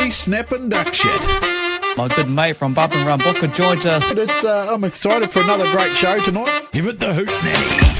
Holy snapping duck shit. My good mate from Bump and Run Booker joins us. I'm excited for another great show tonight. Give it the hoot, Nettie.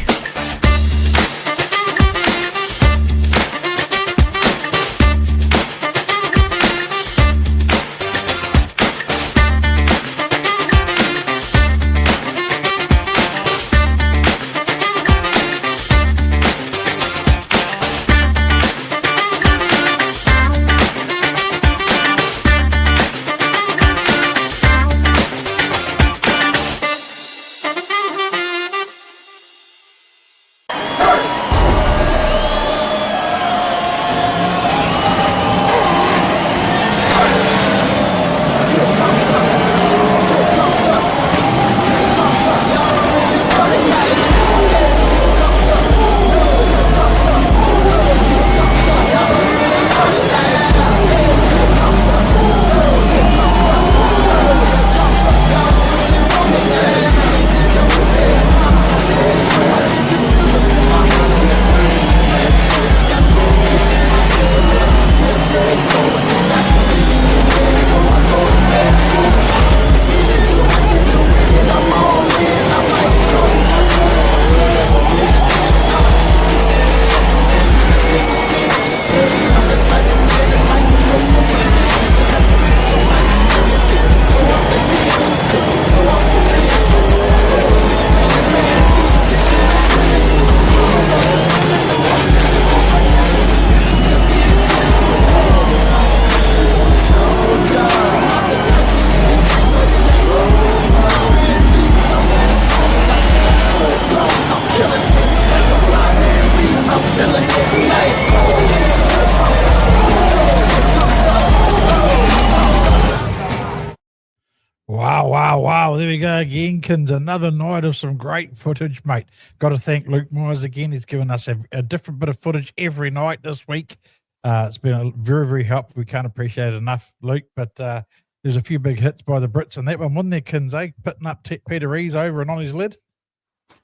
Wow. There we go again, Kins. Another night of some great footage, mate. Got to thank Luke Myers again. He's given us a different bit of footage every night this week. It's been very, very helpful. We can't appreciate it enough, Luke, but there's a few big hits by the Brits in that one, wasn't there, Kins, eh? Putting up Peter Rees over and on his lid.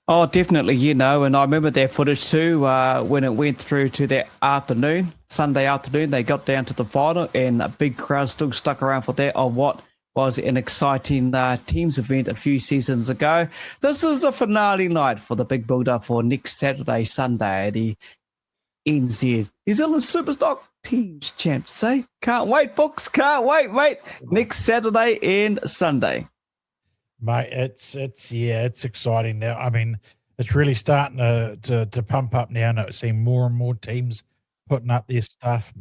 Oh, definitely, and I remember their footage too when it went through to that afternoon, Sunday afternoon. They got down to the final and a big crowd still stuck around for that on what was an exciting teams event a few seasons ago. This is the finale night for the big build-up for next Saturday, Sunday, the ENZED, New Zealand SuperStock Teams Champs, eh? Can't wait, books, can't wait, mate. Next Saturday and Sunday. Mate, it's exciting now. I mean, it's really starting to pump up now, and I've seen more and more teams putting up their stuff,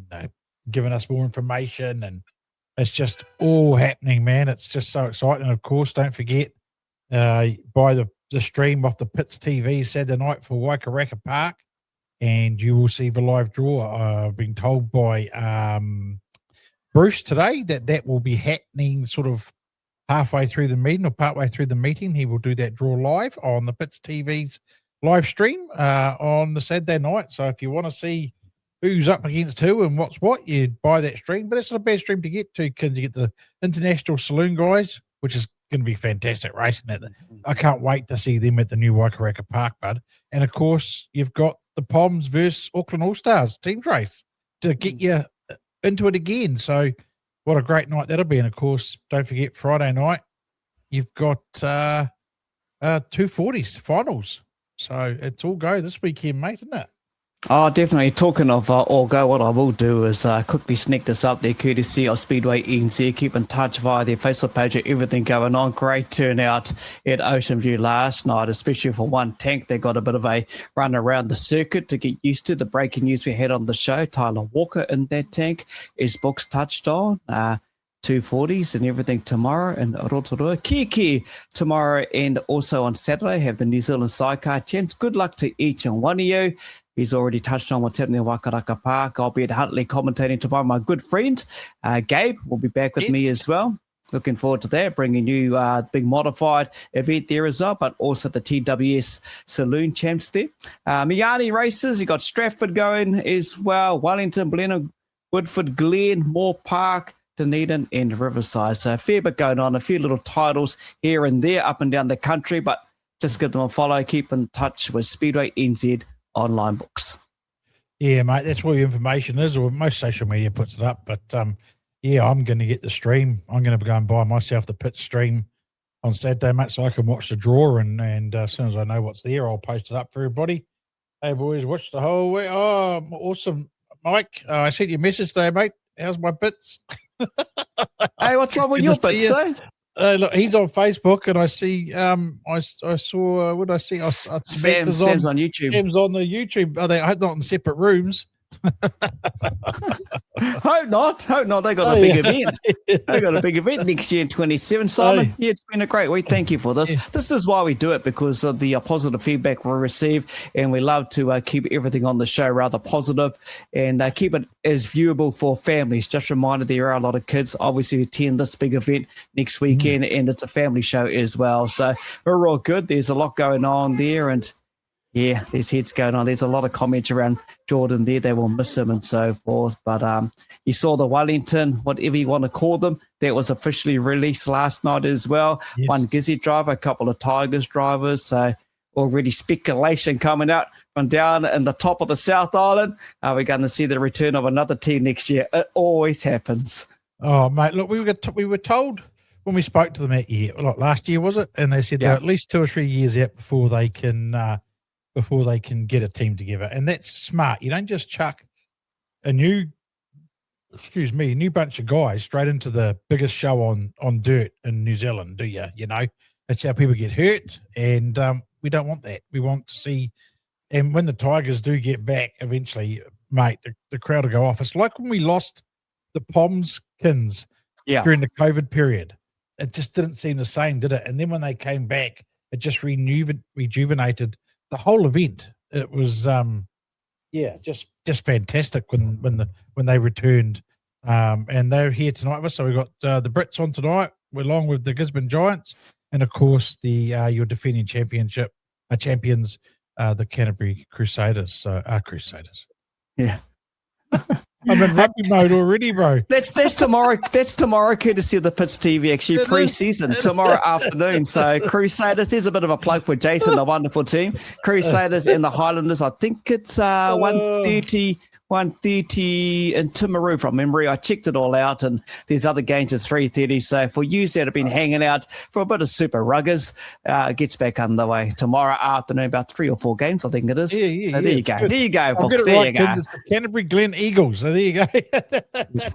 giving us more information, and it's just all happening, man. It's just so exciting. And of course, don't forget, buy the stream off the Pits TV Saturday night for Waikaraka Park, and you will see the live draw. I've been told by Bruce today that will be happening sort of halfway through the meeting or partway through the meeting. He will do that draw live on the Pits TV's live stream on the Saturday night. So if you want to see who's up against who and what's what, you buy that stream. But it's not a bad stream to get to, because you get the International Saloon guys, which is going to be fantastic racing. I can't wait to see them at the new Waikaraka Park, bud. And of course, you've got the Poms versus Auckland All-Stars teams race to get you into it again. So what a great night that'll be. And of course, don't forget Friday night, you've got 240s finals. So it's all go this weekend, mate, isn't it? Oh, definitely. Talking of all go, what I will do is quickly sneak this up there, courtesy of Speedway ENZED. Keep in touch via their Facebook page of everything going on. Great turnout at Ocean View last night, especially for one tank. They got a bit of a run around the circuit to get used to the breaking news we had on the show. Tyler Walker in that tank, as Books touched on. 240s and everything tomorrow, and Rotorua Kiki tomorrow, and also on Saturday have the New Zealand Sidecar Champs. Good luck to each and one of you. He's already touched on what's happening in Waikaraka Park. I'll be at Huntley commentating tomorrow. My good friend, Gabe, will be back with me as well. Looking forward to that, bringing you big modified event there as well, but also the TWS Saloon Champs there. Miani races, you got Stratford going as well, Wellington, Blenheim, Woodford, Glen, Moore Park, Dunedin and Riverside. So a fair bit going on, a few little titles here and there up and down the country, but just give them a follow. Keep in touch with Speedway ENZED online books. Yeah, mate, that's where your information is, or most social media puts it up. But yeah, I'm going to get the stream. I'm going to go and buy myself the pit stream on Saturday, mate, so I can watch the draw. And as soon as I know what's there, I'll post it up for everybody. Hey, boys, watch the whole way. Oh, awesome. Mike, I sent you a message there, mate. How's my bits? Hey, what's wrong with your bits, eh? Look, he's on Facebook, and I see. I saw. What did I see? Sam's on YouTube. Sam's on the YouTube. I hope not in separate rooms. Hope not. They got a big event. They got a big event next year in 27. Simon, yeah, it's been a great week. Thank you for this. This is why we do it, because of the positive feedback we receive, and we love to keep everything on the show rather positive and keep it as viewable for families. Just a reminder, there are a lot of kids obviously attend this big event next weekend, and it's a family show as well. So we're all good. There's a lot going on there, and yeah, there's heads going on. There's a lot of comments around Jordan there. They will miss him and so forth. But you saw the Wellington, whatever you want to call them, that was officially released last night as well. Yes. One Gizzy driver, a couple of Tigers drivers. So already speculation coming out from down in the top of the South Island. Are we going to see the return of another team next year? It always happens. Oh, mate, look, we were told when we spoke to them last year, was it? And they said they're at least 2 or 3 years out before they can get a team together. And that's smart. You don't just chuck a new bunch of guys straight into the biggest show on dirt in New Zealand, do you? You know, that's how people get hurt. And we don't want that. We want to see, and when the Tigers do get back eventually, mate, the crowd will go off. It's like when we lost the Pomskins during the COVID period. It just didn't seem the same, did it? And then when they came back, it just rejuvenated the whole event. It was just fantastic when they returned, and they're here tonight. So we got the Brits on tonight, along with the Gisborne Giants, and of course the your defending champions, the Canterbury Crusaders. So Crusaders. Yeah. I'm in rugby mode already, bro. That's tomorrow. That's tomorrow, courtesy of the Pits TV. Actually, pre-season tomorrow afternoon. So Crusaders. There's a bit of a plug for Jason, the wonderful team. Crusaders and the Highlanders. I think it's 1:30 in Timaru from memory. I checked it all out, and there's other games at 3:30. So for you that have been hanging out for a bit of Super Ruggers, it gets back underway tomorrow afternoon. About 3 or 4 games, I think it is. So there you go. There you go, folks. There you go. It's the Canterbury Glen Eagles. So there you go.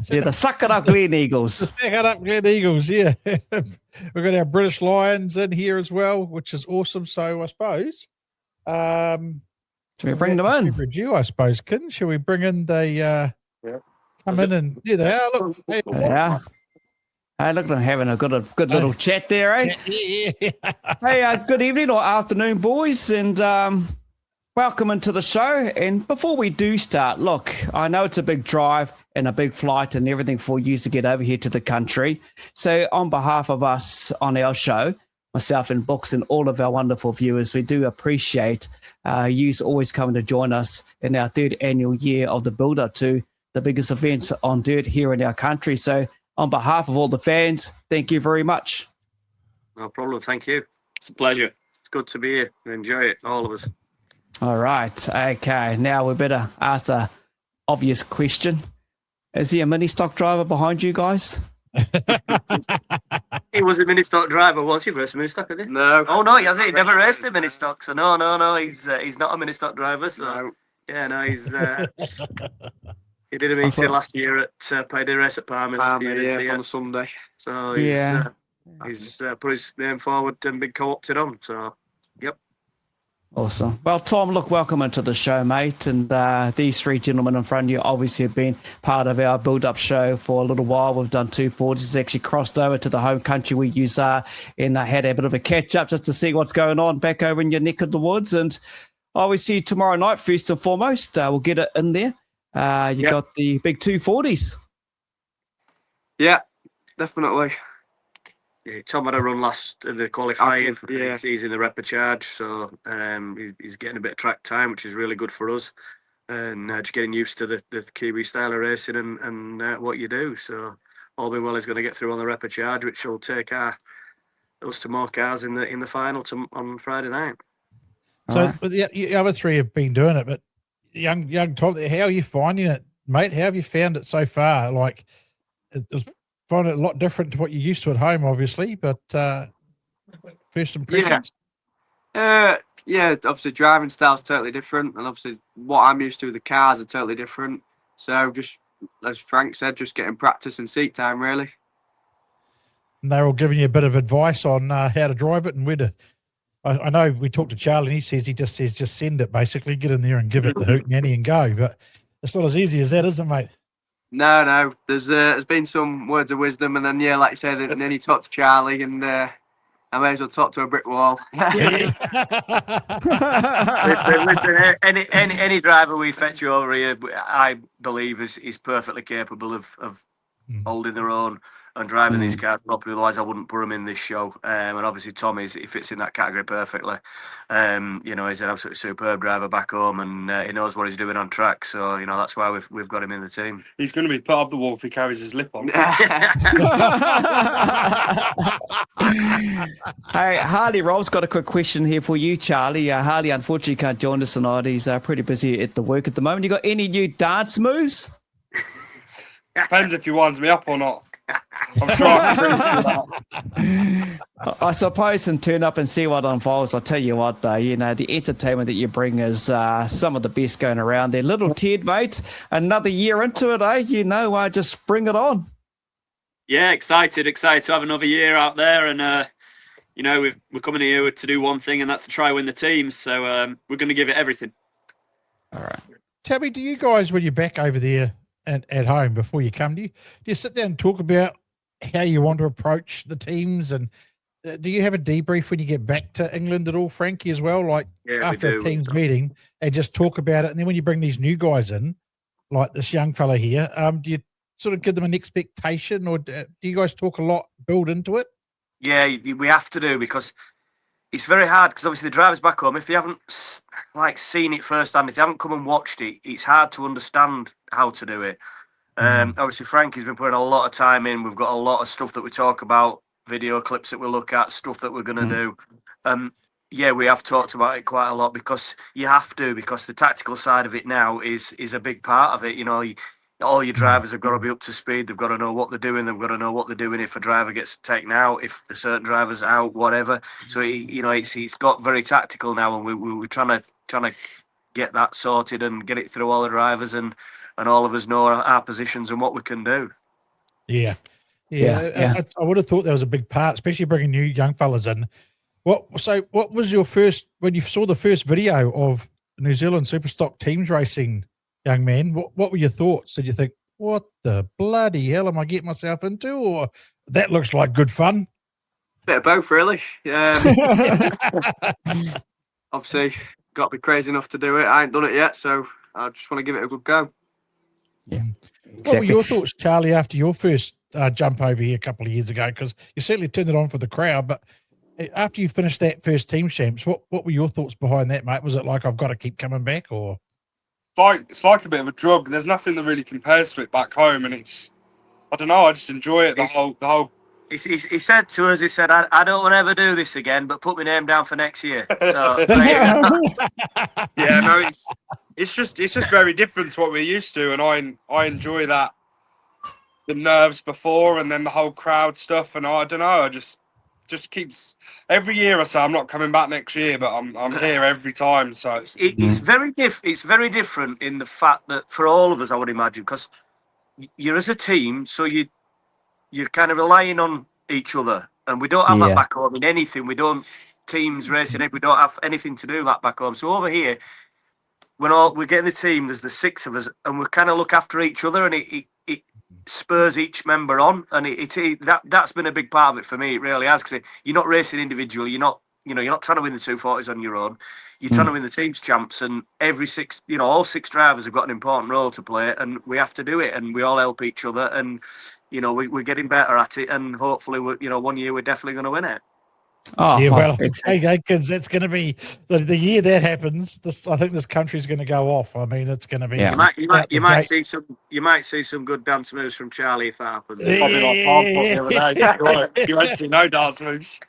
Yeah, the Suck It Up Glen Eagles. The Suck It Up Glen Eagles. Yeah. We've got our British Lions in here as well, which is awesome. So I suppose. Should we bring them in? Review, I suppose, Kin. Shall we bring in the come in and there they are. Look. Hey, yeah. Hey, look at them having a good little chat there, eh? Yeah. Hey, good evening or afternoon, boys, and welcome into the show. And before we do start, look, I know it's a big drive and a big flight and everything for you to get over here to the country. So on behalf of us on our show, myself and Books and all of our wonderful viewers, we do appreciate you always coming to join us in our 3rd annual year of the build-up to the biggest event on dirt here in our country. So on behalf of all the fans, thank you very much. No problem. Thank you. It's a pleasure. It's good to be here. We enjoy it, all of us. All right. Okay. Now we better ask the obvious question. Is he a mini stock driver behind you guys? He was a mini stock driver, was he? Raced a mini stock, did he? No. Oh no, he hasn't. He never raced a mini stock. So no. He's not a mini stock driver. So no. Yeah, no. He's he did a meeting last year at Payday Race at Palmer. On Sunday. So he's put his name forward and been co-opted on. So yep. Awesome. Well, Tom, look, welcome into the show, mate. And these 3 gentlemen in front of you obviously have been part of our build-up show for a little while. We've done 240s. It's actually crossed over to the home country where you are, and had a bit of a catch-up just to see what's going on back over in your neck of the woods. And obviously tomorrow night, first and foremost, we'll get it in there. You got the big 240s. Yeah, definitely. Yeah, Tom had a run last the qualifying. He's in the repechage, so he's getting a bit of track time, which is really good for us, and just getting used to the Kiwi style of racing and what you do. So all being well, he's going to get through on the repechage, which will take us to more cars in the final on Friday night. So the other 3 have been doing it, but young Tom, how are you finding it, mate? How have you found it so far? Like, was find it a lot different to what you're used to at home, obviously. But first impressions. Yeah, obviously driving style's totally different, and obviously what I'm used to with the cars are totally different. So just as Frank said, just getting practice and seat time really. And they're all giving you a bit of advice on how to drive it and where to. I know we talked to Charlie, and he says just send it, basically, get in there and give it the hoot nanny and go. But it's not as easy as that, is it, mate? No. There's been some words of wisdom, and then like you said, and then you talk to Charlie, and I may as well talk to a brick wall. Listen, any driver we fetch you over here, I believe is perfectly capable of holding their own and driving these cars properly. Otherwise, I wouldn't put them in this show. And obviously, Tom he fits in that category perfectly. He's an absolutely superb driver back home, and he knows what he's doing on track. So that's why we've got him in the team. He's going to be put up the wall if he carries his lip on. Hey, Harley Rob's got a quick question here for you, Charlie. Harley unfortunately can't join us tonight. He's pretty busy at the work at the moment. You got any new dance moves? Depends if he winds me up or not. I'm sure I can that. I suppose, and turn up and see what unfolds. I'll tell you what, though, the entertainment that you bring is some of the best going around there. Little Ted, mate, another year into it, just bring it on. Yeah, excited to have another year out there, and we're coming here to do one thing, and that's to try win the teams. So we're going to give it everything. All right. Tabby, do you guys, when you're back over there and at home before you come, do you sit down and talk about how you want to approach the teams, and do you have a debrief when you get back to England at all, Frankie, as well? Like after a team's meeting, and just talk about it, and then when you bring these new guys in, like this young fella here, do you sort of give them an expectation, or do you guys talk a lot, build into it? Yeah, we have to do, because it's very hard, because obviously the drivers back home, if they haven't seen it firsthand, if they haven't come and watched it, it's hard to understand how to do it. Obviously Frankie's been putting a lot of time in. We've got a lot of stuff that we talk about, video clips that we look at, stuff that we're going to do. Yeah, we have talked about it quite a lot, because you have to, because the tactical side of it now is a big part of it. All your drivers have got to be up to speed. They've got to know what they're doing. They've got to know what they're doing if a driver gets taken out, if a certain driver's out, whatever. So it's got very tactical now, and we're trying to get that sorted and get it through all the drivers, and all of us know our positions and what we can do. Yeah. I would have thought that was a big part, especially bringing new young fellas in. What was your first, when you saw the first video of New Zealand SuperStock Teams Racing, young man, what were your thoughts? Did you think, what the bloody hell am I getting myself into? Or that looks like good fun? Bit of both, really. Obviously, got to be crazy enough to do it. I ain't done it yet, so I just want to give it a good go. Yeah. Exactly. What were your thoughts, Charlie, after your first jump over here a couple of years ago? Because you certainly turned it on for the crowd, but after you finished that first team champs, what were your thoughts behind that, mate? Was it like, I've got to keep coming back, or? It's like a bit of a drug. There's nothing that really compares to it back home, and I don't know, I just enjoy it. The whole. He said to us, I don't want to ever do this again, but put my name down for next year. So, yeah, no, it's just very different to what we're used to, and I enjoy that, the nerves before, and then the whole crowd stuff, and I don't know, I just keeps, every year I say I'm not coming back next year, but I'm here every time. So it's very it's very different in the fact that for all of us, I would imagine, because you're as a team, so you're kind of relying on each other, and we don't have that back home in anything. We don't teams racing, we don't have anything to do that back home. So over here, we're getting the team, there's the six of us, and we kind of look after each other, and it spurs each member on, and that's been a big part of it for me. It really has, because you're not racing individually. You're not trying to win the 240s on your own. You're trying to win the team's champs, and every six, all six drivers have got an important role to play, and we have to do it, and we all help each other, and we're getting better at it, and hopefully, one year we're definitely going to win it. Oh, yeah, well, hey, kids, it's going to be the year that happens. I think this country's going to go off. I mean, it's going to be. Yeah. You might see some good dance moves from Charlie if that happens. Probably like passport the other day. You won't see no dance moves.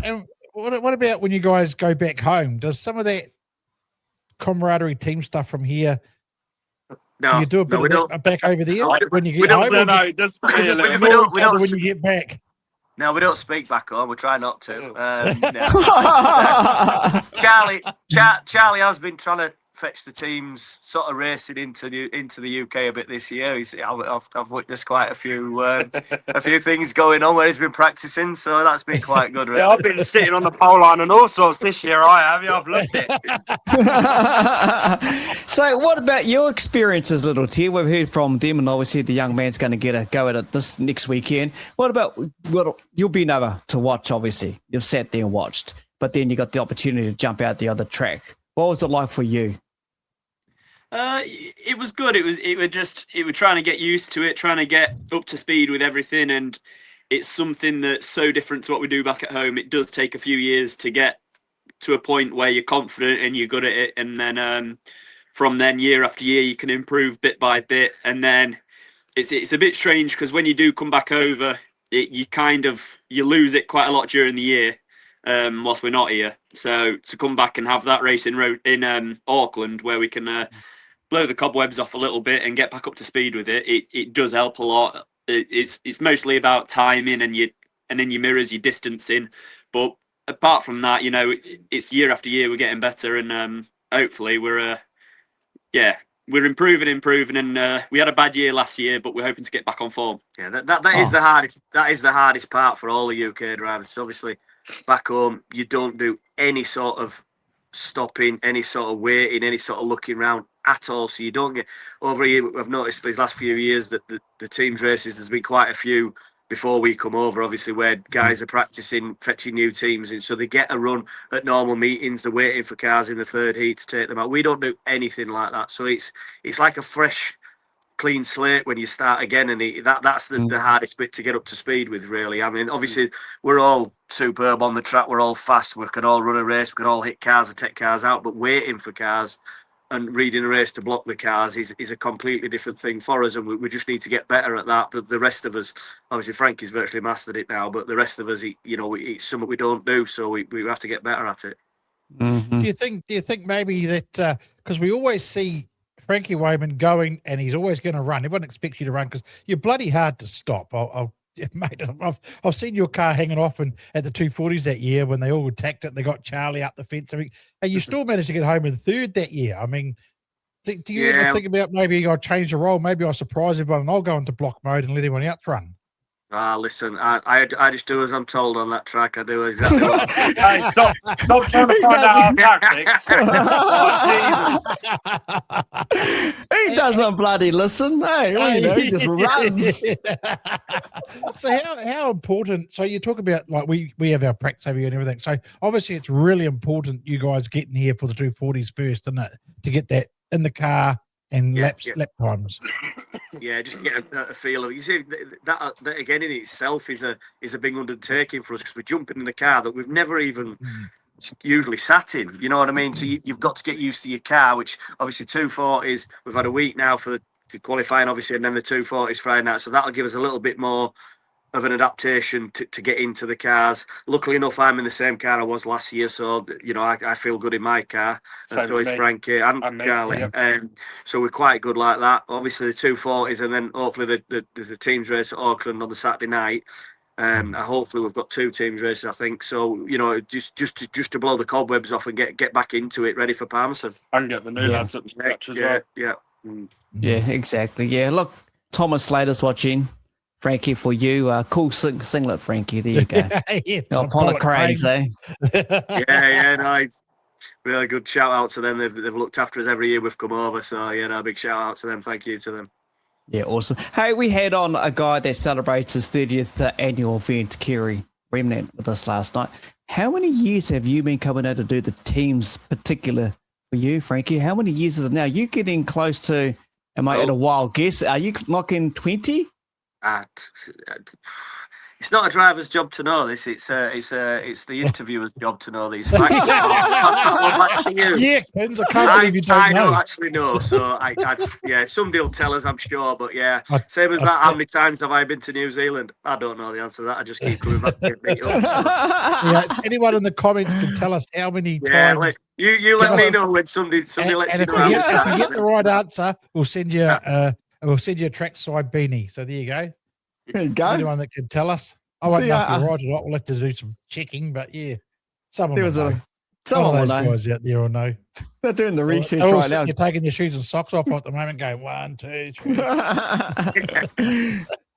And what about when you guys go back home? Does some of that camaraderie team stuff from here No, Do you do a bit we of don't. that back over there when you we get don't- home? No, or no, do it does. we just- feel we it. don't- we don't- when you get back? No, we don't speak back home. We try not to. Oh. Charlie has been trying to fetch the teams sort of racing into the UK a bit this year. I've witnessed quite a few things going on where he's been practicing, so that's been quite good. Yeah, I've been sitting on the pole line and all sorts this year. I have. Yeah, I've loved it. So, what about your experiences, Little T? We've heard from them, and obviously the young man's going to get a go at it this next weekend. What about what you've been over to watch? Obviously, you've sat there and watched, but then you got the opportunity to jump out the other track. What was it like for you? It was good. It was trying to get used to it, trying to get up to speed with everything, and it's something that's so different to what we do back at home. It does take a few years to get to a point where you're confident and you're good at it, and then from then year after year you can improve bit by bit. And then it's a bit strange because when you do come back over, you lose it quite a lot during the year. Whilst we're not here, so to come back and have that race in Auckland where we can blow the cobwebs off a little bit and get back up to speed with it does help a lot. It's mostly about timing and then your mirrors, your distancing. But apart from that, it's year after year we're getting better, and hopefully we're improving, and we had a bad year last year, but we're hoping to get back on form. Yeah, that is the hardest. That is the hardest part for all the UK drivers. So obviously, back home you don't do any sort of stopping, any sort of waiting, any sort of looking around at all. So you don't get over here. I've noticed these last few years that the teams races, there's been quite a few before we come over, obviously, where guys are practicing, fetching new teams in, so they get a run at normal meetings. They're waiting for cars in the third heat to take them out. We don't do anything like that. So it's like a fresh, clean slate when you start again, and that's the hardest bit to get up to speed with, really. I mean, obviously we're all superb on the track, we're all fast, we can all run a race, we can all hit cars and take cars out, but waiting for cars and reading a race to block the cars is a completely different thing for us, and we just need to get better at that. The rest of us, obviously Frankie's virtually mastered it now, but the rest of us, it's something we don't do, so we have to get better at it. Mm-hmm. Do you think maybe that because we always see Frankie Wayman going, and he's always going to run. Everyone expects you to run because you're bloody hard to stop. Mate, I've seen your car hanging off at the 240s that year when they all attacked it. They got Charlie up the fence, and you still managed to get home in third that year. I mean, do you ever think about maybe I'll change the role? Maybe I'll surprise everyone and I'll go into block mode and let everyone else run. Listen, I just do as I'm told on that track. I do exactly what Hey, stop trying to find out our tactics. He doesn't bloody listen. Hey, he just runs. So how important? So you talk about like we have our practice over here and everything. So obviously it's really important you guys getting here for the 240s first, isn't it? To get that in the car and lap times. Yeah, just get a feel of it. You see, that again in itself is a big undertaking for us because we're jumping in the car that we've never even usually sat in. You know what I mean? So you've got to get used to your car, which obviously 240s, we've had a week now for the qualifying, obviously, and then the 240s Friday night. So that'll give us a little bit more of an adaptation to get into the cars. Luckily enough, I'm in the same car I was last year, so I feel good in my car. And so is Frankie and Charlie. Yeah. So we're quite good like that. Obviously the 240s, and then hopefully the teams race at Auckland on the Saturday night. Hopefully we've got two teams races, I think. So just to blow the cobwebs off and get back into it, ready for Palmerston. And get the new lads up to scratch as well. Yeah, exactly. Yeah, look, Thomas Slater's watching. Frankie, for you, cool singlet, Frankie. There you go. Apollo Cranes, eh? No, really good shout out to them. They've looked after us every year we've come over. So big shout out to them. Thank you to them. Yeah, awesome. Hey, we had on a guy that celebrates his 30th annual event, Kerry Remnant, with us last night. How many years have you been coming out to do the teams, particular for you, Frankie? How many years is it now? You getting close to? Am I at a wild guess? Are you knocking 20? It's not a driver's job to know this. It's the interviewer's job to know these facts. Pass that one back to you. Yeah, Kins, I can't believe you I don't know. don't actually know, so yeah, somebody will tell us, I'm sure. But yeah, I- same as I- that. How many times have I been to New Zealand? I don't know the answer to that. I just keep coming back to get beat up. So. Yeah, anyone in the comments can tell us how many Yeah, times. you let Tell me us. know when somebody And lets you if know how you many get, if you get times. the right answer, we'll send you a trackside beanie. So there you go. There you go. Anyone that can tell us. I won't See, know if you're right or not. We'll have to do some checking, but yeah, someone There will was know. a One someone of will those know. guys out there will know. They're doing the research They're all right now. sitting there taking their shoes and socks off at the moment, going 1, 2, 3. Yeah,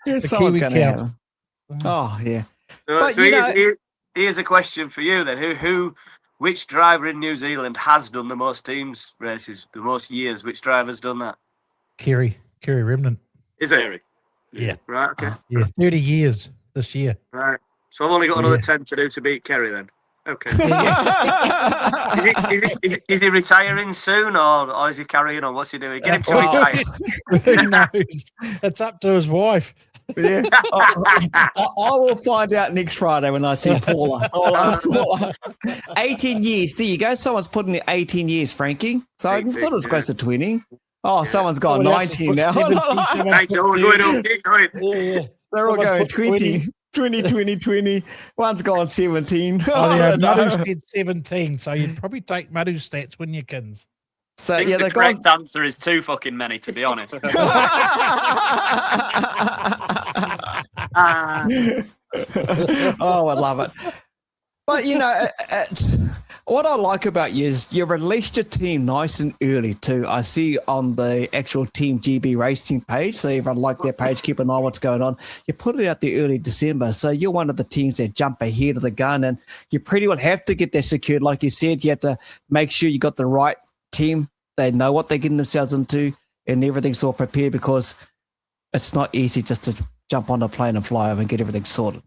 The someone's Kiwi going to count. have. Oh yeah. So, But, so you know- here's a question for you then. Which driver in New Zealand has done the most teams races, the most years? Which driver's done that? Kerry Remnant. Is it? Terry. Yeah. Right, okay. Yeah, 30 years this year. Right. So I've only got another Yeah. 10 to do to beat Kerry then. Okay. Yeah. Is he retiring soon or is he carrying on? What's he doing? Get him to Well, retire. Who knows? It's up to his wife. Yeah. I will find out next Friday when I see Paula. Paula. 18 years. There you go. Someone's putting it 18 years, Frankie. So I 18, thought it was yeah. close to 20. Oh, someone's got Someone else has 19 put now. 17, someone Right, put so we're going 30. on. Keep going. Yeah. They're all Someone going put 20. 20. One's gone 17. Oh, yeah, no. Madhu said 17, so you'd probably take Madhu's stats, wouldn't you, Kins? So, I think yeah, the they're gone. correct answer is too fucking many, to be honest. Oh, I love it. But, you know, what I like about you is you released your team nice and early, too. I see on the actual Teamgb Racing page, so everyone like their page, keep an eye on what's going on. You put it out the early December, so you're one of the teams that jump ahead of the gun, and you pretty well have to get that secured. Like you said, you have to make sure you got the right team. They know what they're getting themselves into, and everything's all prepared, because it's not easy just to jump on a plane and fly over and get everything sorted.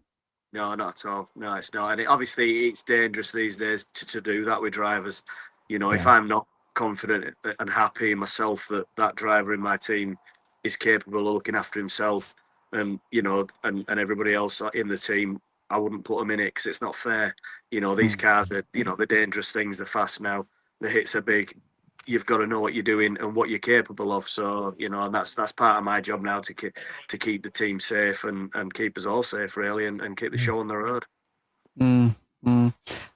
No, not at all. No, it's not. And obviously, it's dangerous these days to do that with drivers. You know, if I'm not confident and happy in myself that driver in my team is capable of looking after himself and, you know, and everybody else in the team, I wouldn't put them in it because it's not fair. You know, these cars are, you know, they're dangerous things. They're fast now. The hits are big. You've got to know what you're doing and what you're capable of. So, you know, and that's part of my job now to keep the team safe and keep us all safe, really, and keep the show on the road.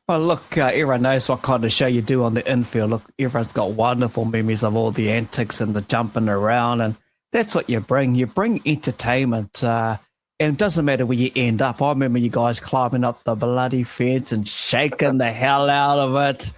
Well, look, everyone knows what kind of show you do on the infield. Look, everyone's got wonderful memories of all the antics and the jumping around, and that's what you bring. You bring entertainment, and it doesn't matter where you end up. I remember you guys climbing up the bloody fence and shaking the hell out of it.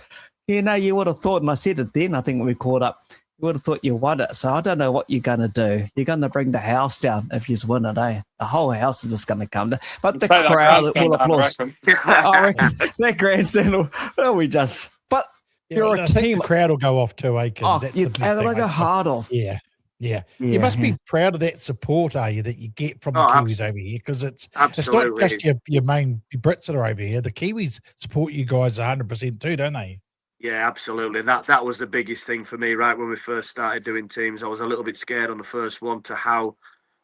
You know, you would have thought, and I said it then, I think when we caught up, you would have thought you won it. So I don't know what you're going to do. You're going to bring the house down if you win it, eh? The whole house is just going to come down. But the Say that crowd grandstand, will I applaud. reckon. I reckon that grandstand will we just... But you're I a think team. the crowd will go off too, eh, Kins? Oh, That's you the big and thing, they go eh? hard off. Yeah. You Yeah, must be yeah. proud of that support, are you, that you get from the Oh, Kiwis over here? Because it's not Absolutely. just your main Brits that are over here. The Kiwis support you guys 100% too, don't they? Yeah, absolutely. That was the biggest thing for me, right? When we first started doing teams, I was a little bit scared on the first one to how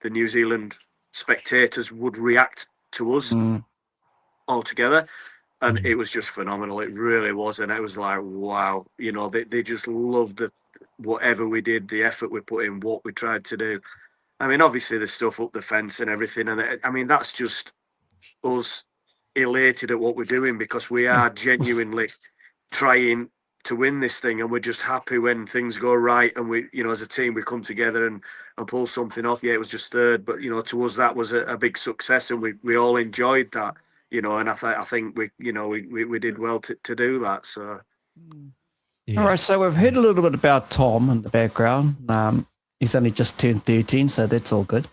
the New Zealand spectators would react to us altogether. And it was just phenomenal. It really was. And it was like, wow, you know, they just loved whatever we did, the effort we put in, what we tried to do. I mean, obviously the stuff up the fence and everything. And I mean, that's just us elated at what we're doing, because we are genuinely trying to win this thing, and we're just happy when things go right, and we, you know, as a team, we come together and pull something off. Yeah, it was just third, but you know, to us that was a big success, and we all enjoyed that, you know. And I think we, you know, we did well to do that. So Yeah. All right, so we've heard a little bit about Tom in the background. He's only just turned 13, so that's all good.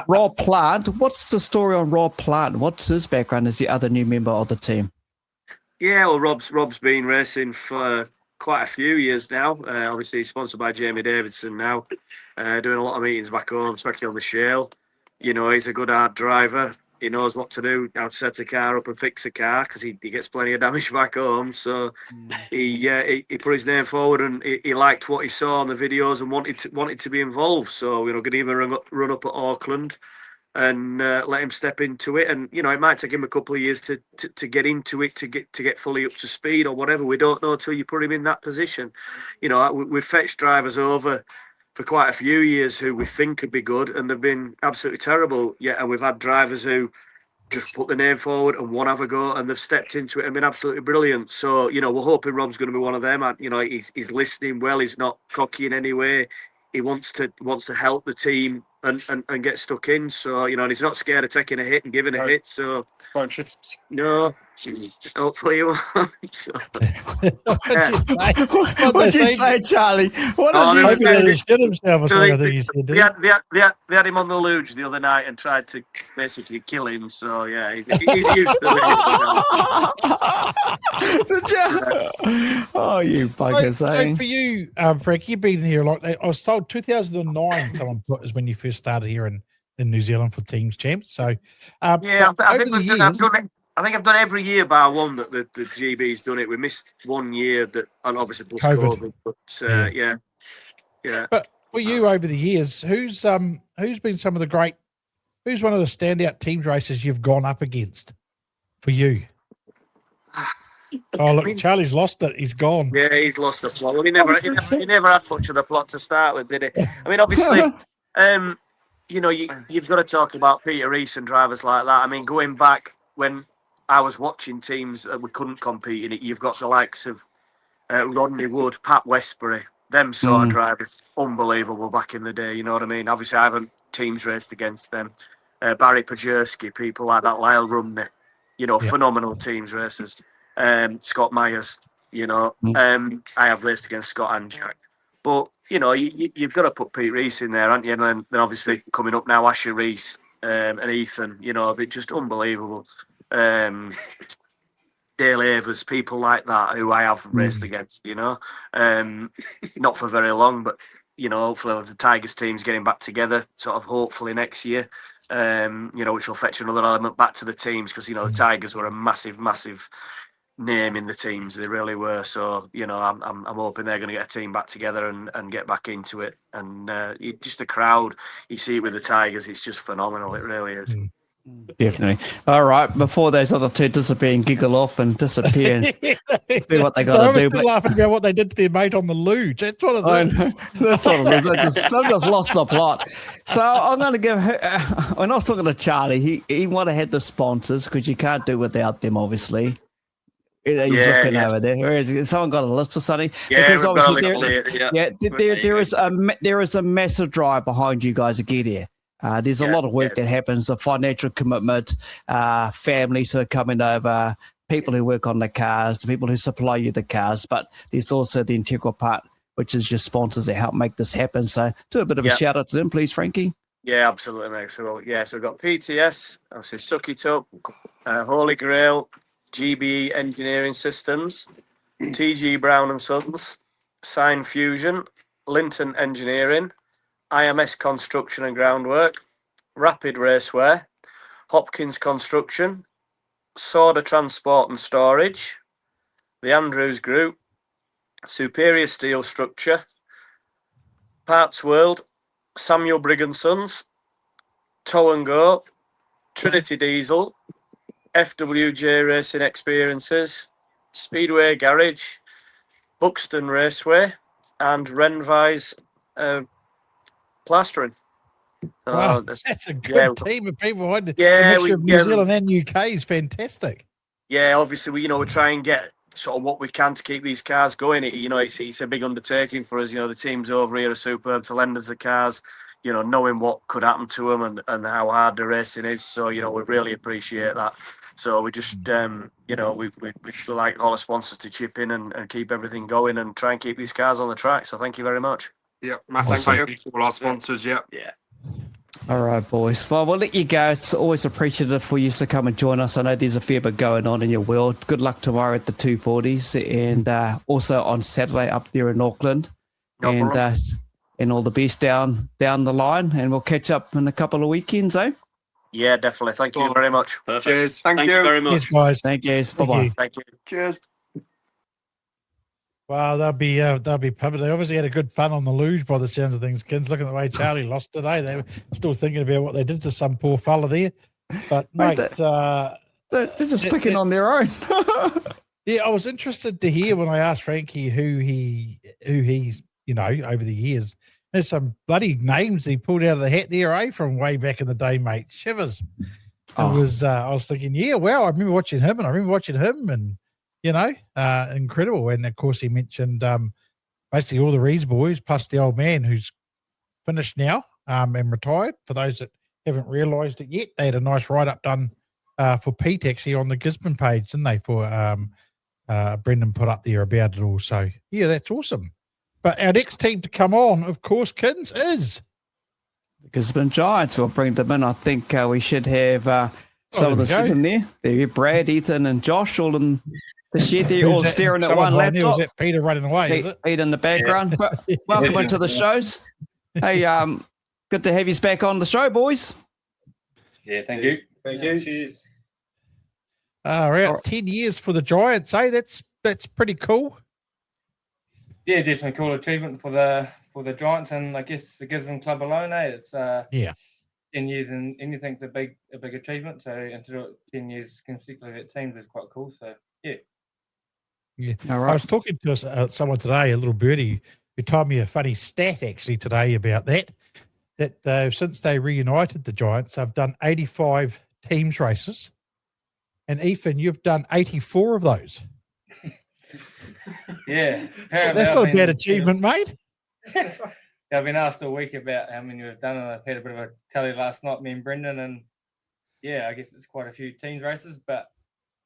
Rob Plant, what's the story on Rob Plant? What's his background as the other new member of the team? yeah, well, Rob's been racing for quite a few years now. Obviously, he's sponsored by Jamie Davidson now, doing a lot of meetings back home, especially on the Shale. You know, he's a good hard driver. He knows what to do, how to set a car up and fix a car, because he gets plenty of damage back home. So he put his name forward, and he liked what he saw on the videos and wanted to be involved. So, you know, gave him a run up at Auckland. and let him step into it. And it might take him a couple of years to get into it, to get fully up to speed or whatever. We don't know till you put him in that position. We've fetched drivers over for quite a few years who we think could be good, and they've been absolutely terrible. Yeah, and we've had drivers who just put the name forward and won't have a go, and they've stepped into it and been absolutely brilliant. So, we're hoping Rob's going to be one of them. He's listening well. He's not cocky in any way. He wants to help the team and get stuck in. So, and he's not scared of taking a hit and giving a hit. So, no, hopefully he won't. So, What'd you say, Charlie? What did you say? He shit himself or something, I think he said, didn't he? They had him on the luge the other night and tried to basically kill him. So, yeah, he's used to it. Oh, you buggers, So for you, Frank, you've been here I was told 2009 someone put is when you first started here in New Zealand for Teams Champs. So, I think I've done every year bar one that the GB's done it. We missed 1 year and obviously plus COVID. But yeah. But for you over the years, who's been some of the great? Who's one of the standout teams races you've gone up against for you? Oh, look, Charlie's lost it. He's gone. Yeah, he's lost the plot. Well, he never had much of the plot to start with, did he? I mean, obviously, you've got to talk about Peter Rees and drivers like that. I mean, going back when I was watching teams that we couldn't compete in it, you've got the likes of Rodney Wood, Pat Westbury, them sort of drivers, unbelievable back in the day. You know what I mean? Obviously, I haven't teams raced against them. Barry Pajerski, people like that, Lyle Rumney, phenomenal teams racers. Scott Myers, I have raced against Scott and Jack. But, you've got to put Pete Rees in there, haven't you? And then obviously coming up now, Asher Rees and Ethan, just unbelievable. Dale Avers, people like that who I have raced against, not for very long, but, hopefully the Tigers team's getting back together, sort of hopefully next year, which will fetch another element back to the teams because, the Tigers were a massive, massive name in the teams. They really were. So, I'm hoping they're going to get a team back together and get back into it. And just the crowd, you see it with the Tigers, it's just phenomenal. It really is. Definitely. All right. Before those other two disappear and giggle off and disappear and do what they got to do. But laughing about what they did to their mate on the luge. That's what it is. That's what it is. I just lost the plot. So I'm going to give when I was talking to Charlie, he would have had the sponsors because you can't do without them, obviously. He's looking over there. Whereas someone got a list or something? Yeah, because obviously there is a massive drive behind you guys to get here. There's a lot of work that happens, a financial commitment, families who are coming over, people who work on the cars, the people who supply you the cars, but there's also the integral part, which is your sponsors that help make this happen. So do a bit of a shout out to them, please, Frankie. Yeah, absolutely, mate. So we've got PTS, obviously Suck It Up, Holy Grail, GBE Engineering Systems, TG Brown and Sons, Sign Fusion, Linton Engineering, IMS Construction and Groundwork, Rapid Raceway, Hopkins Construction, Soda Transport and Storage, the Andrews Group, Superior Steel Structure, Parts World, Samuel Brigg and Sons, Tow and Go, Trinity Diesel, FWJ Racing Experiences, Speedway Garage, Buxton Raceway, and Renvise Plastering. Wow, that's a good team of people. The mixture of New Zealand and UK is fantastic. Yeah, obviously, we try and get sort of what we can to keep these cars going. It's a big undertaking for us. The teams over here are superb to lend us the cars, knowing what could happen to them and how hard the racing is. So, we really appreciate that. So we just, we like all the sponsors to chip in and keep everything going and try and keep these cars on the track. So thank you very much. Yeah, massive thank you to all our sponsors. Yeah. All right, boys. Well, we'll let you go. It's always appreciative for you to come and join us. I know there's a fair bit going on in your world. Good luck tomorrow at the 240s and also on Saturday up there in Auckland. And all the best down the line. And we'll catch up in a couple of weekends, eh? Yeah, definitely. Thank you very much. Perfect. Cheers. Thank you very much. Cheers, guys. Thank you. Bye-bye. Thank you. Cheers. Well, they'll be pumped. They obviously had a good fun on the luge by the sounds of things, kids. Looking at the way Charlie lost today, they were still thinking about what they did to some poor fella there. But mate, they're just picking on their own. Yeah, I was interested to hear when I asked Frankie who he's over the years. There's some bloody names he pulled out of the hat there, from way back in the day, mate. Shivers. I was thinking, yeah, wow, I remember watching him, and incredible. And of course, he mentioned basically all the Rees boys plus the old man who's finished now and retired. For those that haven't realised it yet, they had a nice write up done for Pete actually on the Gisborne page, didn't they? For Brendan put up there about it all. So yeah, that's awesome. But our next team to come on, of course, kids, is the Gisborne Giants. We'll bring them in. I think we should have some of the sitting there. There, Brad, Ethan, and Josh all in the shed there, all staring at one laptop. Was that Peter running away? Is it? Pete in the background. Yeah. Welcome into the shows. Hey, good to have you back on the show, boys. Yeah, thank you. Thank you. Cheers. We're out 10 years for the Giants, That's pretty cool. Yeah, definitely cool achievement for the Giants, and I guess the Gisborne club alone. It's 10 years, and anything's a big achievement. So, and to do it 10 years consecutively at teams is quite cool. So yeah. All right. I was talking to someone today, a little birdie, who told me a funny stat actually today about that since they reunited the Giants, they've done 85 teams races, and Ethan, you've done 84 of those. Yeah, that's not a bad achievement, mate. I've been asked all week about how many we've done, and I've had a bit of a tally last night, me and Brendan, and yeah, I guess it's quite a few teams races, but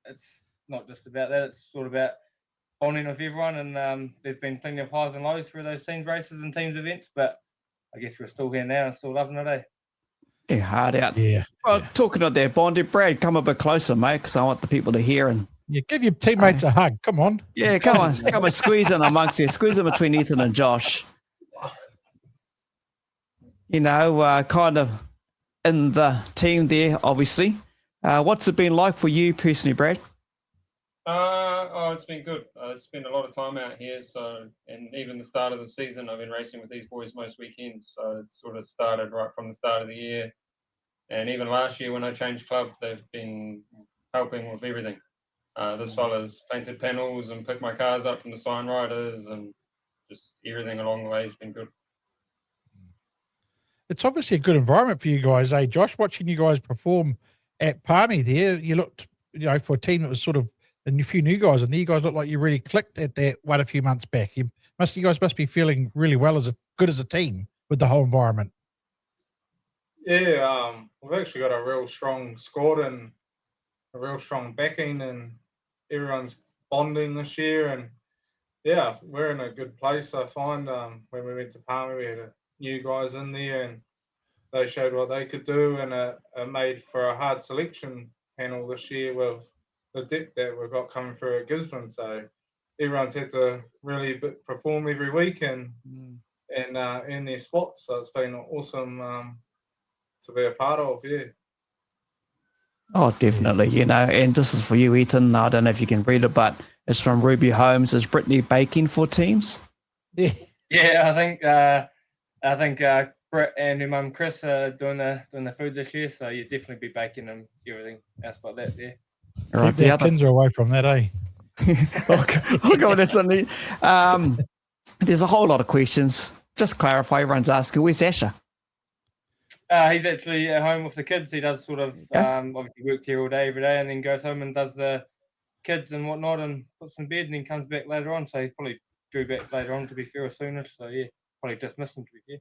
it's not just about that. It's sort of about bonding with everyone, and there's been plenty of highs and lows through those teams races and teams events, but I guess we're still here now and still loving it, eh? Yeah, hard out. Yeah. Well, talking of their bonding, Brad, come a bit closer, mate, because I want the people to hear and. Yeah, give your teammates a hug. Come on. Yeah, come on, squeeze in amongst you. Squeeze in between Ethan and Josh. Kind of in the team there, obviously. What's it been like for you personally, Brad? It's been good. It's been a lot of time out here. So, and even the start of the season, I've been racing with these boys most weekends. So it sort of started right from the start of the year. And even last year when I changed club, they've been helping with everything. This fella's painted panels and picked my cars up from the sign riders, and just everything along the way has been good. It's obviously a good environment for you guys, eh, Josh? Watching you guys perform at Palmy there, you looked, for a team that was sort of a few new guys, and you guys looked like you really clicked at that one a few months back. You guys must be feeling really well good as a team with the whole environment. Yeah, we've actually got a real strong squad and a real strong backing, and everyone's bonding this year, and yeah, we're in a good place. I find when we went to Palmy, we had new guys in there, and they showed what they could do, and made for a hard selection panel this year with the depth that we've got coming through at Gisborne. So everyone's had to really perform every week and earn their spots. So it's been awesome to be a part of. Yeah. Oh, definitely, and this is for you, Ethan. I don't know if you can read it, but it's from Ruby Holmes. Is Brittany baking for teams? Yeah, I think Britt and her mum Chris are doing the food this year, so you'd definitely be baking and everything else like that. Yeah. Keep the kids away from that, eh? I'll go with this. There's a whole lot of questions. Just clarify. Everyone's asking, where's Asher? He's actually at home with the kids. He does sort of obviously works here all day, every day, and then goes home and does the kids and whatnot and puts in bed and then comes back later on. So he's probably due back later on, to be fair, or soonish. So yeah, probably just missed him, to be fair.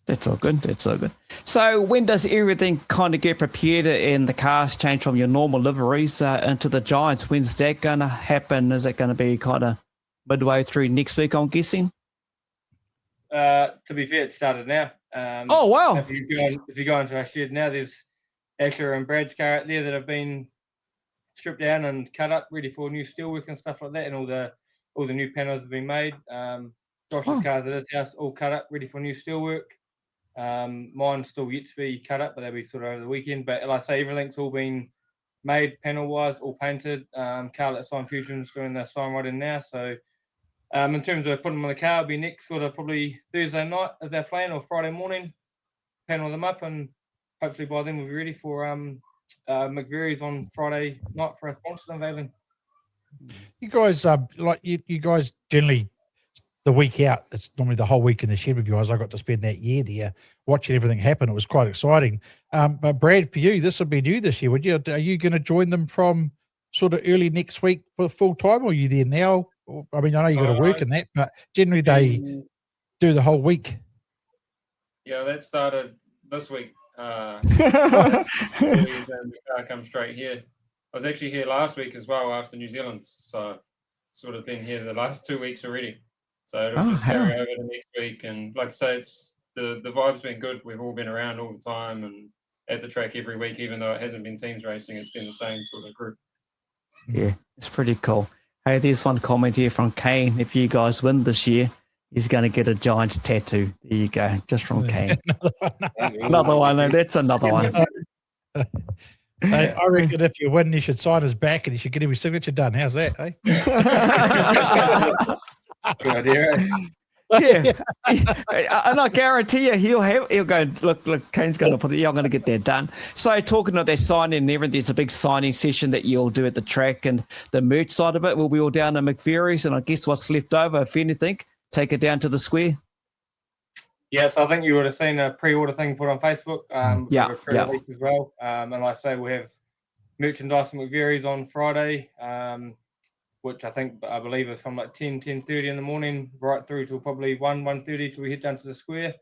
That's all good. So when does everything kind of get prepared and the cars change from your normal liveries into the Giants? When's that going to happen? Is it going to be kind of midway through next week, I'm guessing? To be fair, it started now. Oh, wow. If you go into our shed now, there's Asher and Brad's car out there that have been stripped down and cut up, ready for new steelwork and stuff like that, and all the new panels have been made. Josh's cars at his house all cut up, ready for new steelwork. Mine's still yet to be cut up, but they'll be sort of over the weekend. But like I say, everything's all been made panel-wise, all painted. Carl at Sign Fusion's doing the sign writing now, so In terms of putting them on the car, it'll be next sort of probably Thursday night is our plan, or Friday morning. Panel them up, and hopefully by then we'll be ready for McVerry's on Friday night for our sponsors unveiling. You guys, you guys generally the week out. It's normally the whole week in the shed with you guys. I got to spend that year there watching everything happen. It was quite exciting. But Brad, for you, this will be new this year. Would you? Are you going to join them from sort of early next week for full time, or are you there now? I mean, I know you got to work in that, but generally they do the whole week. Yeah, that started this week. The car come straight here. I was actually here last week as well after New Zealand, so sort of been here the last 2 weeks already. So it'll just carry over to next week, and like I say, it's the vibe's been good. We've all been around all the time and at the track every week, even though it hasn't been teams racing. It's been the same sort of group. Yeah, it's pretty cool. Hey, there's one comment here from Kane. If you guys win this year, he's going to get a Giants tattoo. There you go, just from Kane. Another one. That's another one. Hey, I reckon if you win, you should sign his back and you should get his signature done. How's that, eh? Good idea. Yeah, and I guarantee you he'll go, look, Kane's going to put it, yeah, I'm going to get that done. So talking of that signing and everything, it's a big signing session that you'll do at the track, and the merch side of it will be all down at McVerry's, and I guess what's left over, if anything, take it down to the square. Yes, I think you would have seen a pre-order thing put on Facebook. Yeah. As well. And like I say, we have merchandise from McVerry's on Friday, which I believe is from like 10:30 in the morning right through till probably 1:30 till we head down to the square.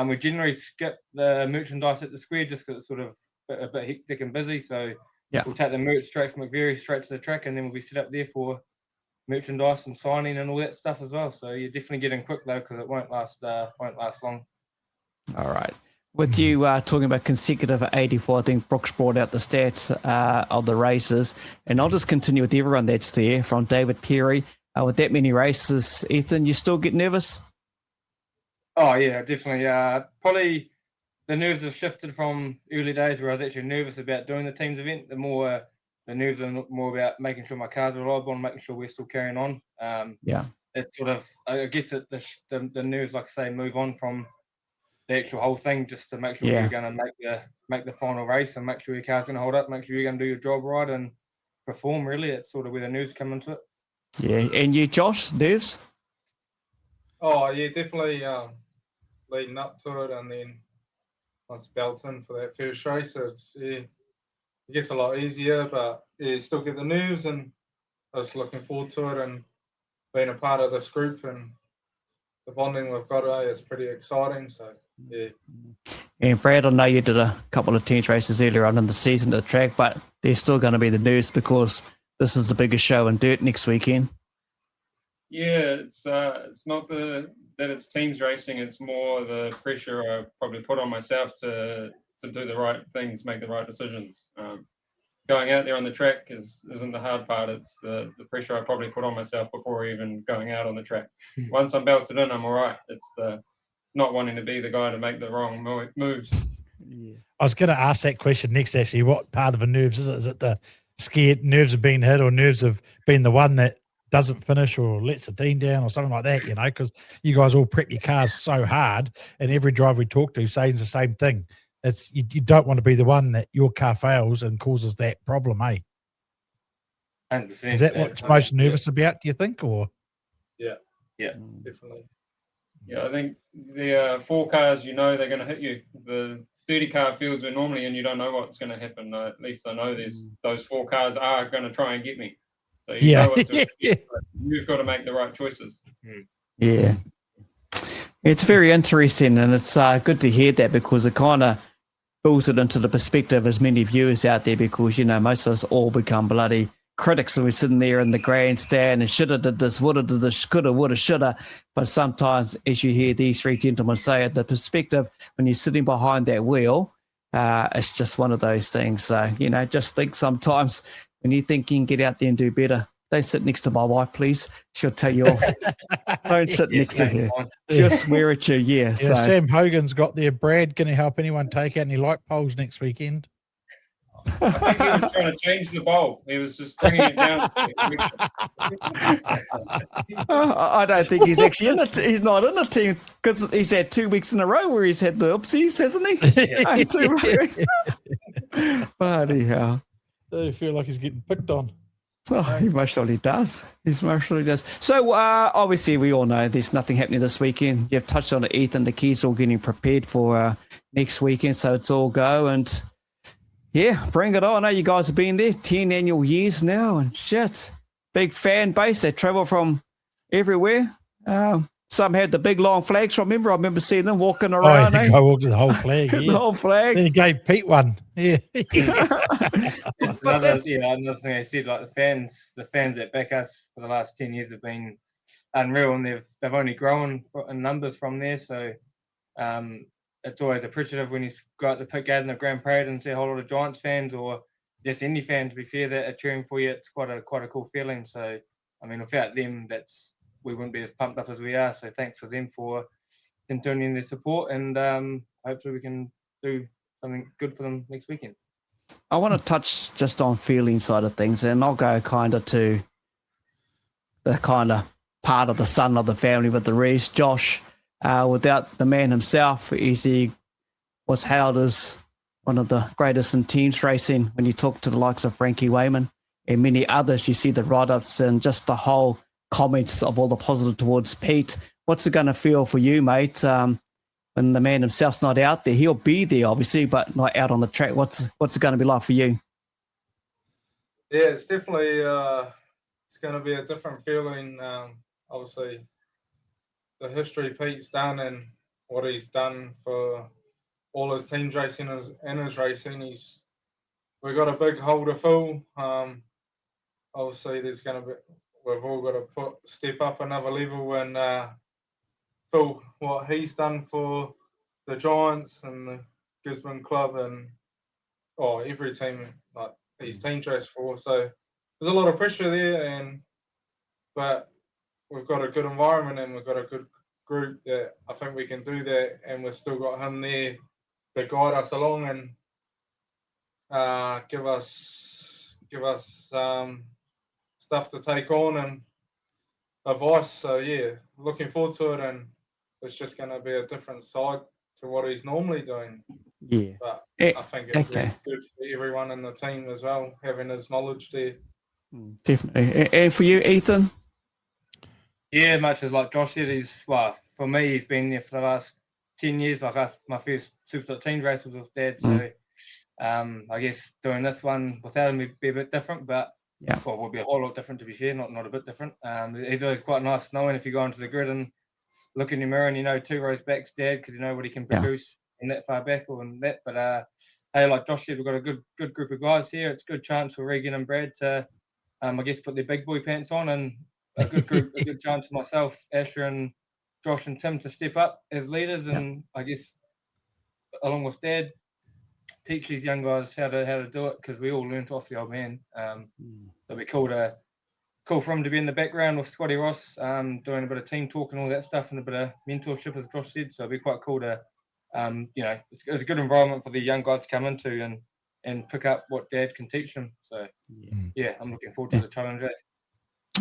We generally skip the merchandise at the square just because it's sort of a bit hectic and busy. So we'll take the merch straight from McVerry's straight to the track, and then we'll be set up there for merchandise and signing and all that stuff as well. So you're definitely getting quick though, because it won't last long. All right. With you talking about consecutive 84, I think Brooks brought out the stats of the races, and I'll just continue with everyone that's there. From David Perry, with that many races, Ethan, you still get nervous? Oh yeah, definitely. Probably the nerves have shifted from early days where I was actually nervous about doing the teams event. The nerves are more about making sure my cars are reliable and making sure we're still carrying on. It's sort of, I guess the nerves, like I say, move on from the actual whole thing, just to make sure you're going to make the final race and make sure your car's going to hold up, make sure you're going to do your job right and perform. Really, it's sort of where the nerves come into it. Yeah, and you, Josh, nerves? Oh yeah, definitely. Leading up to it, and then once Belton for that first race, it gets a lot easier, but you still get the nerves, and I was looking forward to it and being a part of this group, and the bonding we've got today is pretty exciting. So yeah. And Brad, I know you did a couple of teams races earlier on in the season at the track, but there's still going to be the nerves because this is the biggest show in dirt next weekend. Yeah, it's not that it's teams racing. It's more the pressure I probably put on myself to do the right things, make the right decisions. Going out there on the track isn't the hard part. It's the pressure I probably put on myself before even going out on the track. Once I'm belted in, I'm all right. It's the not wanting to be the guy to make the wrong moves. Yeah. I was going to ask that question next, actually. What part of the nerves is it? Is it the scared nerves of being hit, or nerves of being the one that doesn't finish or lets the team down or something like that, you know? Because you guys all prep your cars so hard, and every driver we talk to says the same thing. It's you don't want to be the one that your car fails and causes that problem, eh? 100%. Is that what's most nervous about, do you think? Or Yeah, definitely. Yeah, I think the 4 cars, they're going to hit you. The 30-car fields are normally, and you don't know what's going to happen. At least I know those 4 cars are going to try and get me. So you know what to expect, but you've got to make the right choices. Yeah. It's very interesting, and it's good to hear that, because it kind of builds it into the perspective as many viewers out there, because, most of us all become bloody critics, and we're sitting there in the grandstand and shoulda did this, woulda did this, coulda, woulda, shoulda. But sometimes, as you hear these 3 gentlemen say it, the perspective when you're sitting behind that wheel, it's just one of those things. So, just think sometimes when you think you can get out there and do better, don't sit next to my wife, please. She'll tell you off. Don't sit next to her. She'll swear at you, yeah. So. Sam Hogan's got there. Brad, can he help anyone take out any light poles next weekend? I think he was trying to change the bulb. He was just bringing it down. I don't think he's actually he's not in the team because he's had 2 weeks in a row where he's had the oopsies, hasn't he? Bloody hell. I feel like he's getting picked on. Oh, he most surely does. So, obviously, we all know there's nothing happening this weekend. You've touched on it, Ethan. The kids all getting prepared for next weekend, so it's all go. And, yeah, bring it on. I know you guys have been there 10 annual years now, and shit. Big fan base. They travel from everywhere. Some had the big, long flags. I remember seeing them walking around. I walked with the whole flag. Yeah. The whole flag. Then he gave Pete one. Yeah. Another thing I said, like the fans that back us for the last 10 years have been unreal, and they've only grown in numbers from there. So it's always appreciative when you go out the pit gate in the Grand Parade and see a whole lot of Giants fans or just any fan, to be fair, that are cheering for you. It's quite a cool feeling. So I mean, without them, we wouldn't be as pumped up as we are. So thanks for them for continuing their support, and hopefully we can do something good for them next weekend. I want to touch just on feeling side of things, and I'll go kind of to the kind of part of the son of the family with the Rees, Josh. Without the man himself, he was hailed as one of the greatest in teams racing. When you talk to the likes of Frankie Wayman and many others, you see the write-ups and just the whole comments of all the positive towards Pete. What's it going to feel for you, mate? When the man himself's not out there, he'll be there, obviously, but not out on the track. What's it going to be like for you? Yeah, it's definitely it's going to be a different feeling. Obviously, the history Pete's done and what he's done for all his teams racing and his racing, we've got a big hole to fill. Obviously, we've all got to step up another level and fill what he's done for the Giants and the Gisborne Club and every team like he's team raced for. So there's a lot of pressure there, but we've got a good environment and we've got a good group that I think we can do that, and we've still got him there to guide us along and give us stuff to take on and advice. So yeah, looking forward to it, and it's just going to be a different side to what he's normally doing. Yeah, but I think it's okay. good for everyone in the team as well, having his knowledge there. Definitely. And for you, Ethan? Yeah, much as like Josh said, for me, he's been there for the last 10 years. Like my first SuperStock team race was with Dad, so I guess doing this one without him would be a bit different, but would be a whole lot different, to be fair, not a bit different. It's always quite nice knowing if you go onto the grid and look in your mirror and you know 2 rows back's Dad, because you know what he can produce in that far back or in that. But hey, like Josh said, we've got a good group of guys here. It's a good chance for Regan and Brad to, I guess, put their big boy pants on, and a good chance for myself, Asher, and Josh and Tim to step up as leaders, and I guess along with Dad, teach these young guys how to do it, because we all learnt off the old man. So it'd be cool for him to be in the background with Scotty Ross, doing a bit of team talk and all that stuff, and a bit of mentorship, as Josh said. So it'd be quite cool to, it's a good environment for the young guys to come into and pick up what Dad can teach them. So yeah, I'm looking forward to the challenge.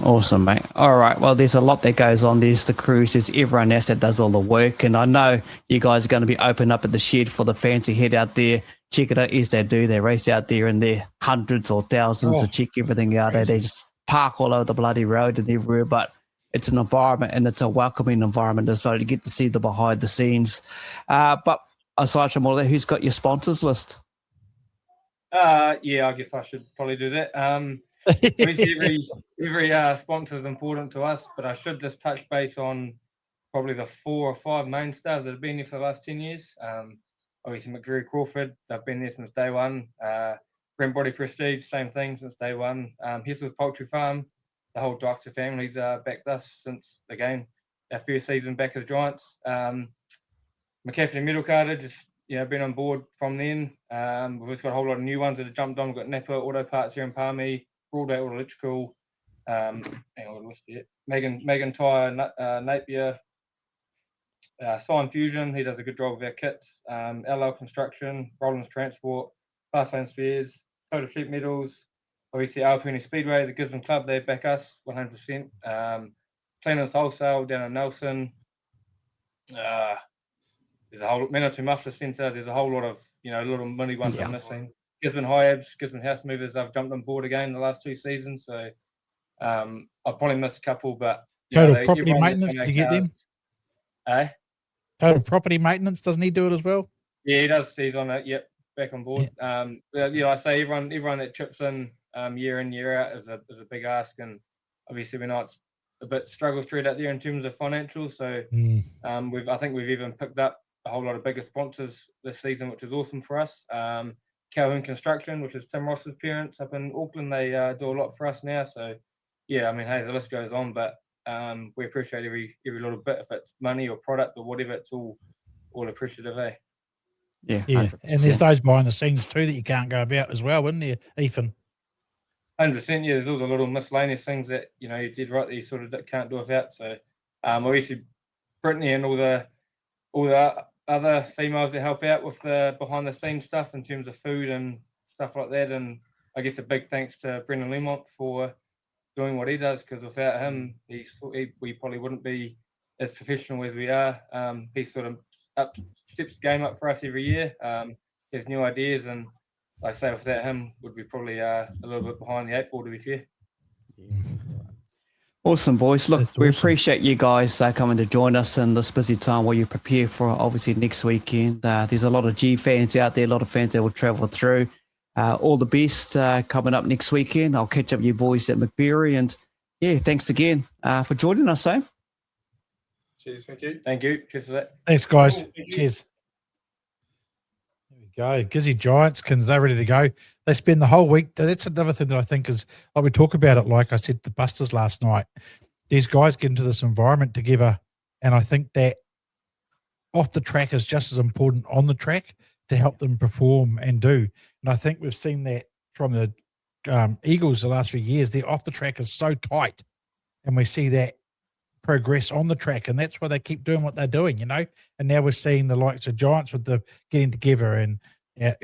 Awesome, mate. All right. Well, there's a lot that goes on. There's the crews. There's everyone else that does all the work. And I know you guys are going to be open up at the shed for the fans to head out there. Check it out as they do. They race out there in their hundreds or thousands to check everything out. They just park all over the bloody road and everywhere. But it's an environment, and it's a welcoming environment as well. You get to see the behind the scenes. But aside from all that, who's got your sponsors list? I guess I should probably do that. Every sponsor is important to us, but I should just touch base on probably the 4 or 5 main stars that have been there for the last 10 years. Obviously, McGreary Crawford, they've been there since day one. Brent Body Prestige, same thing since day one. Hessel's Poultry Farm, the whole Dykstra family's backed us since, again, our first season back as Giants. McCaffrey Metal Carter, just been on board from then. We've just got a whole lot of new ones that have jumped on. We've got Napa Auto Parts here in Palmy, Broadway Auto Electrical, Megan Tyre, Napier, Sign Fusion, he does a good job with our kits, LL Construction, Rollins Transport, Fastlane Spares, Total Sheep Medals. Obviously, Aupuni Speedway, the Gisborne Club, they back us 100%. Planners Wholesale down in Nelson. There's a whole Manawatu Muffler Centre. There's a whole lot of little mini ones I'm missing. Gisborne Hiabs, Gisborne House Movers. I've jumped on board again the last 2 seasons, so I'll probably miss a couple. But Total Property Maintenance, did you get them? Eh? Total Property Maintenance, doesn't he do it as well? Yeah, he does. He's on it. Yep, back on board. I say everyone that chips in year in year out is a big ask, and obviously we know it's a bit struggle street out there in terms of financials. So I think we've even picked up a whole lot of bigger sponsors this season, which is awesome for us. Calhoun Construction, which is Tim Ross's parents up in Auckland, they do a lot for us now. So yeah, I mean, hey, the list goes on, but we appreciate every little bit. If it's money or product or whatever, it's all appreciative, eh? Yeah, and there's those behind the scenes too that you can't go about as well, isn't there, Ethan? 100%. Yeah, there's all the little miscellaneous things that you did right that you sort of can't do without. So obviously Brittany and all the other females that help out with the behind the scenes stuff in terms of food and stuff like that. And I guess a big thanks to Brendan Lemont for doing what he does, because without him, we probably wouldn't be as professional as we are. He sort of steps the game up for us every year. He has new ideas, and like I say, without him, would be probably a little bit behind the 8 ball, to be fair. Awesome, boys. Look, we appreciate you guys coming to join us in this busy time while you prepare for obviously next weekend. There's a lot of G fans out there, a lot of fans that will travel through. All the best coming up next weekend. I'll catch up with you boys at McVeary, and yeah, thanks again for joining us, Sam. Cheers, thank you. Thank you. Cheers for that. Thanks, guys. Cheers. There we go. Gisborne Giants, they're ready to go. They spend the whole week. That's another thing that I think is, like we talk about it, like I said to Busters last night, these guys get into this environment together, and I think that off the track is just as important on the track to help them perform and do. And I think we've seen that from the Eagles the last few years. Their off the track is so tight, and we see that progress on the track, and that's why they keep doing what they're doing, And now we're seeing the likes of Giants with the getting together and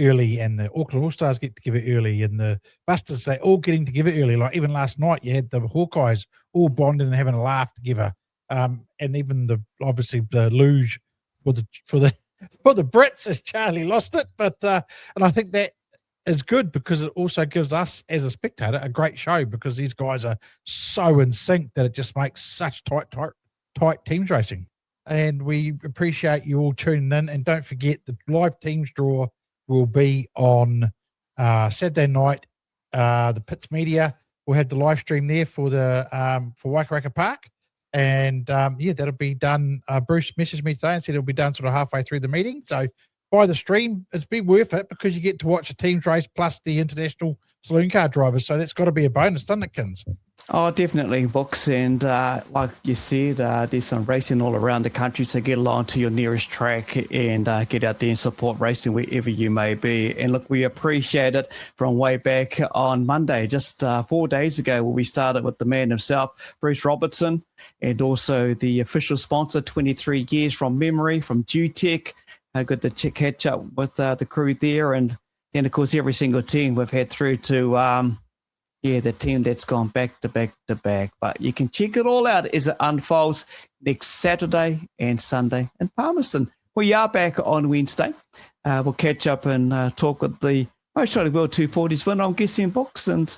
early, and the Auckland All-Stars get together early, and the Busters, they're all getting together early. Like even last night, you had the Hawkeyes all bonding and having a laugh together, and even obviously the luge for the Brits as Charlie lost it, but and I think that is good because it also gives us as a spectator a great show, because these guys are so in sync that it just makes such tight teams racing. And we appreciate you all tuning in, and don't forget the live teams draw will be on Saturday night. The Pits Media will have the live stream there for the for Waikaraka Park. And that'll be done. Bruce messaged me today and said it'll be done sort of halfway through the meeting. So by the stream, it's been worth it because you get to watch a team's race plus the international saloon car drivers. So that's got to be a bonus, doesn't it, Kins? Oh, definitely, Books. And like you said, there's some racing all around the country. So get along to your nearest track and get out there and support racing wherever you may be. And look, we appreciate it from way back on Monday, just 4 days ago, where we started with the man himself, Bruce Robertson, and also the official sponsor, 23 years from memory, from Dutech. Good to catch up with the crew there. And then, of course, every single team we've had through to the team that's gone back to back to back. But you can check it all out as it unfolds next Saturday and Sunday in Palmerston. We are back on Wednesday. We'll catch up and talk with the Most Rally World 240s winner, I'm guessing, Box. And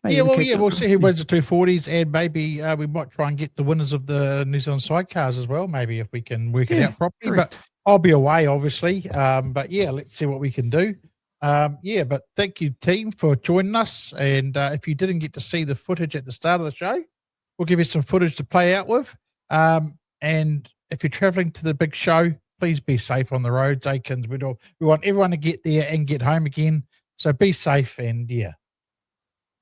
we'll see who wins the 240s, and maybe we might try and get the winners of the New Zealand sidecars as well, maybe if we can work it out properly. Correct. But I'll be away, obviously. But yeah, let's see what we can do. But thank you, team, for joining us. And if you didn't get to see the footage at the start of the show, we'll give you some footage to play out with. And if you're traveling to the big show, please be safe on the roads, Akins. We want everyone to get there and get home again. So be safe, and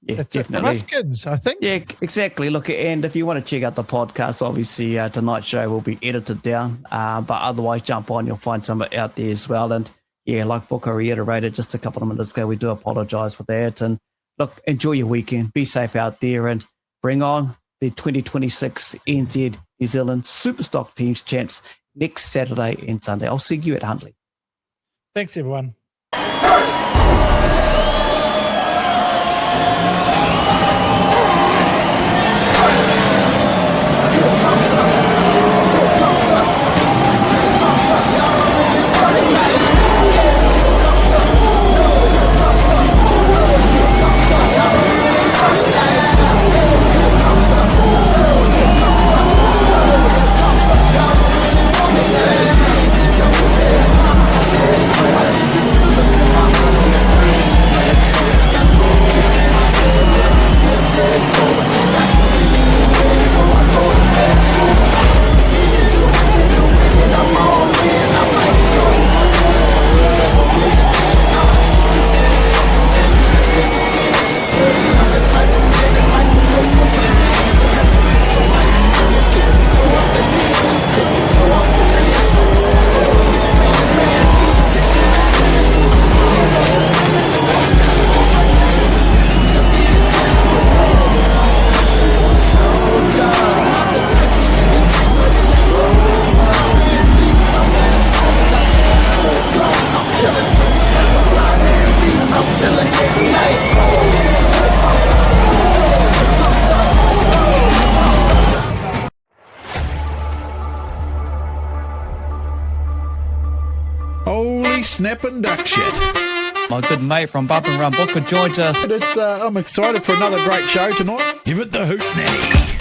that's definitely. It for us, Kins, I think. Yeah, exactly. Look, and if you want to check out the podcast, obviously tonight's show will be edited down. But otherwise, jump on, you'll find some out there as well. And yeah, like Booker reiterated just a couple of minutes ago, we do apologise for that. And look, enjoy your weekend. Be safe out there, and bring on the 2026 ENZED New Zealand SuperStock Teams Champs next Saturday and Sunday. I'll see you at Huntley. Thanks, everyone. snapping duck shit. My good mate from Bump and Run Booker joins us. I'm excited for another great show tonight. Give it the hoot, Natty.